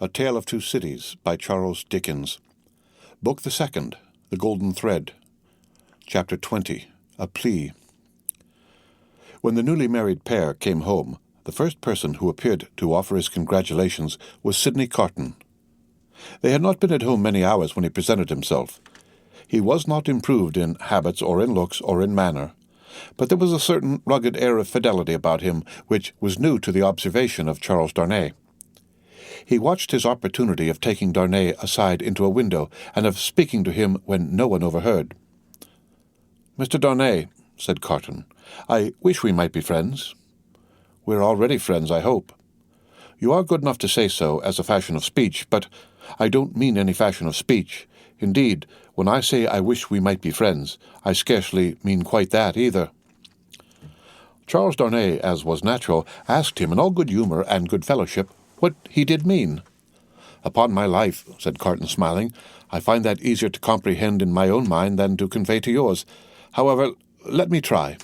A Tale of Two Cities by Charles Dickens. Book the Second, The Golden Thread. Chapter 20, A Plea. When the newly married pair came home, the first person who appeared to offer his congratulations was Sidney Carton. They had not been at home many hours when he presented himself. He was not improved in habits or in looks or in manner, but there was a certain rugged air of fidelity about him which was new to the observation of Charles Darnay. He watched his opportunity of taking Darnay aside into a window and of speaking to him when no one overheard. "Mr. Darnay," said Carton, "I wish we might be friends." "We're already friends, I hope." "You are good enough to say so as a fashion of speech, but I don't mean any fashion of speech. Indeed, when I say I wish we might be friends, I scarcely mean quite that either." Charles Darnay, as was natural, asked him in all good humour and good fellowship what he did mean. "Upon my life," said Carton, smiling, "I find that easier to comprehend in my own mind than to convey to yours. However, let me try.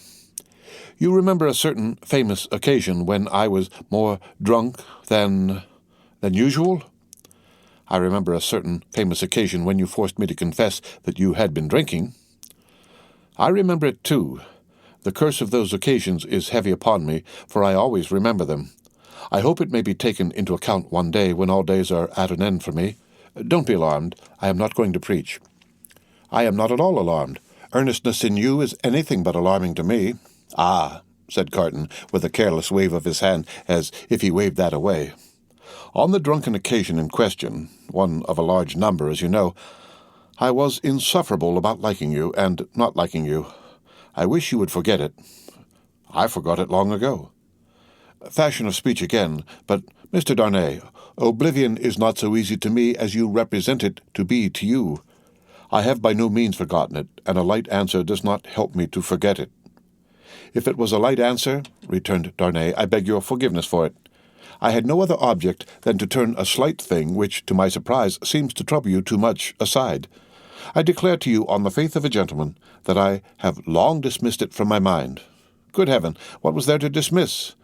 You remember a certain famous occasion when I was more drunk than usual?" "I remember a certain famous occasion when you forced me to confess that you had been drinking." "I remember it too. The curse of those occasions is heavy upon me, for I always remember them. I hope it may be taken into account one day when all days are at an end for me. Don't be alarmed. I am not going to preach." "I am not at all alarmed. Earnestness in you is anything but alarming to me." "Ah," said Carton, with a careless wave of his hand, as if he waved that away. "On the drunken occasion in question, one of a large number, as you know, I was insufferable about liking you and not liking you. I wish you would forget it." "I forgot it long ago." "Fashion of speech again, but, Mr. Darnay, oblivion is not so easy to me as you represent it to be to you. I have by no means forgotten it, and a light answer does not help me to forget it." "If it was a light answer," returned Darnay, "I beg your forgiveness for it. I had no other object than to turn a slight thing, which, to my surprise, seems to trouble you too much, aside. I declare to you, on the faith of a gentleman, that I have long dismissed it from my mind." "Good heaven, what was there to dismiss?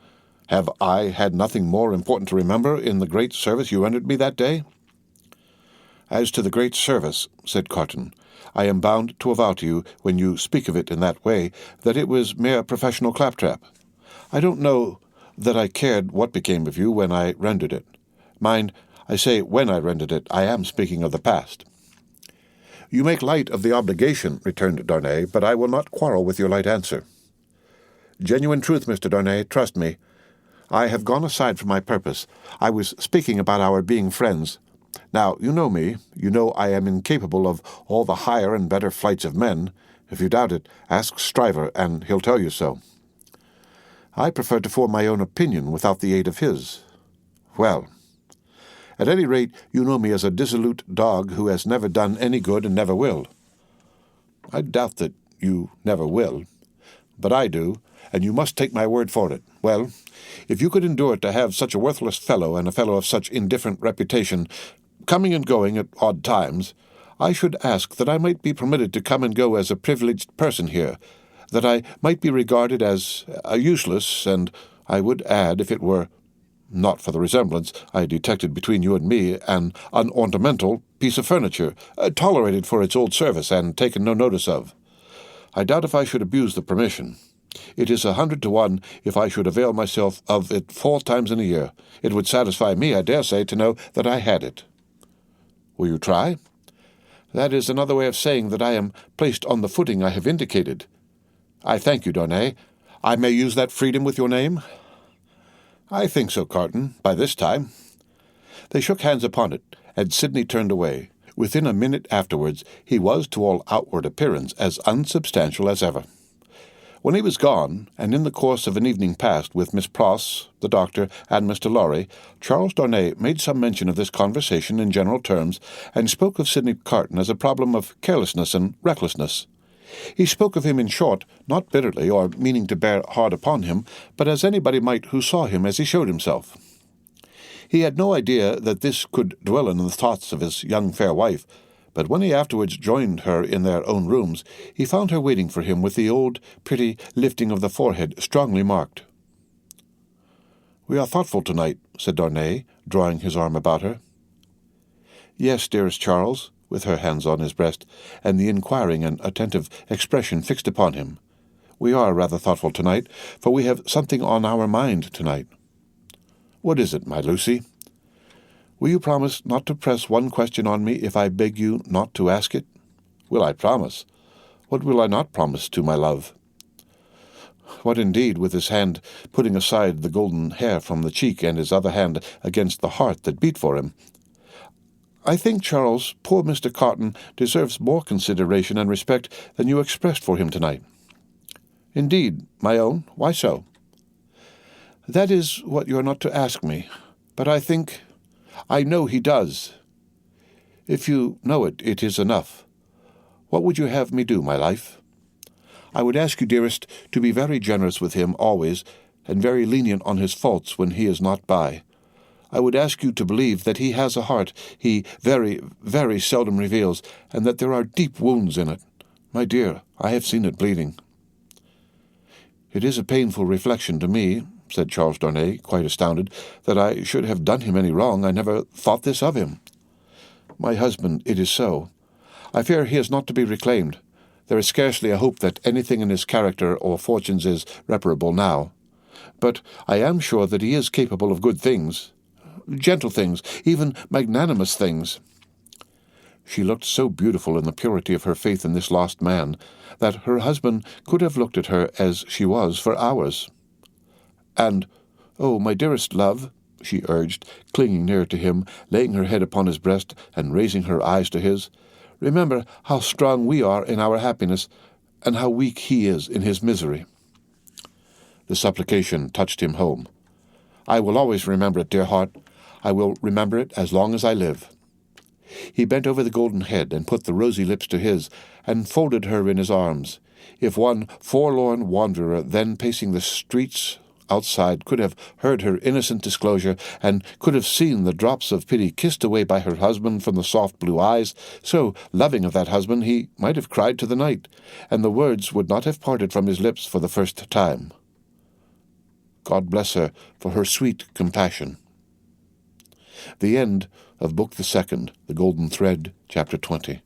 Have I had nothing more important to remember in the great service you rendered me that day?" "As to the great service," said Carton, "I am bound to avow to you, when you speak of it in that way, that it was mere professional claptrap. I don't know that I cared what became of you when I rendered it. Mind, I say when I rendered it. I am speaking of the past." "You make light of the obligation," returned Darnay, "but I will not quarrel with your light answer." "Genuine truth, Mr. Darnay, trust me. I have gone aside from my purpose. I was speaking about our being friends. Now, you know me. You know I am incapable of all the higher and better flights of men. If you doubt it, ask Stryver, and he'll tell you so." "I prefer to form my own opinion without the aid of his." "Well, at any rate, you know me as a dissolute dog who has never done any good and never will." "I doubt that you never will. But I do, and you must take my word for it. Well, if you could endure to have such a worthless fellow and a fellow of such indifferent reputation coming and going at odd times, I should ask that I might be permitted to come and go as a privileged person here, that I might be regarded as a useless, and I would add, if it were not for the resemblance I detected between you and me, an unornamental piece of furniture, tolerated for its old service and taken no notice of. I doubt if I should abuse the permission. It is 100 to 1 if I should avail myself of it 4 times in a year. It would satisfy me, I dare say, to know that I had it." "Will you try?" "That is another way of saying that I am placed on the footing I have indicated." "I thank you, Darnay. I may use that freedom with your name?" "I think so, Carton, by this time." They shook hands upon it, and Sidney turned away. Within a minute afterwards he was, to all outward appearance, as unsubstantial as ever. When he was gone, and in the course of an evening passed with Miss Pross, the doctor, and Mr. Lorry, Charles Darnay made some mention of this conversation in general terms, and spoke of Sidney Carton as a problem of carelessness and recklessness. He spoke of him, in short, not bitterly, or meaning to bear hard upon him, but as anybody might who saw him as he showed himself. He had no idea that this could dwell in the thoughts of his young fair wife, but when he afterwards joined her in their own rooms, he found her waiting for him with the old, pretty lifting of the forehead strongly marked. "We are thoughtful tonight," said Darnay, drawing his arm about her. "Yes, dearest Charles," with her hands on his breast, and the inquiring and attentive expression fixed upon him. "We are rather thoughtful tonight, for we have something on our mind tonight." "What is it, my Lucy?" "Will you promise not to press one question on me if I beg you not to ask it?" "Will I promise? What will I not promise to my love?" What indeed, with his hand putting aside the golden hair from the cheek and his other hand against the heart that beat for him. "I think, Charles, poor Mr. Carton deserves more consideration and respect than you expressed for him tonight." "Indeed, my own, why so?" "That is what you are not to ask me, but I know he does. If you know it, it is enough. What would you have me do, my life?" "I would ask you, dearest, to be very generous with him always, and very lenient on his faults when he is not by. I would ask you to believe that he has a heart he very, very seldom reveals, and that there are deep wounds in it. My dear, I have seen it bleeding." "It is a painful reflection to me," said Charles Darnay, quite astounded, "that I should have done him any wrong. I never thought this of him." "My husband, it is so. I fear he is not to be reclaimed. There is scarcely a hope that anything in his character or fortunes is reparable now. But I am sure that he is capable of good things, gentle things, even magnanimous things." She looked so beautiful in the purity of her faith in this lost man that her husband could have looked at her as she was for hours. "And, oh, my dearest love," she urged, clinging near to him, laying her head upon his breast and raising her eyes to his, "remember how strong we are in our happiness, and how weak he is in his misery." The supplication touched him home. "I will always remember it, dear heart. I will remember it as long as I live." He bent over the golden head and put the rosy lips to his, and folded her in his arms. If one forlorn wanderer then pacing the streets outside could have heard her innocent disclosure, and could have seen the drops of pity kissed away by her husband from the soft blue eyes, so loving of that husband, he might have cried to the night, and the words would not have parted from his lips for the first time. God bless her for her sweet compassion. The end of Book the Second, The Golden Thread, Chapter 20.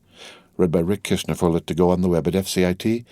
Read by Rick Kishner for Lit to Go on the web at fcit.usf.edu.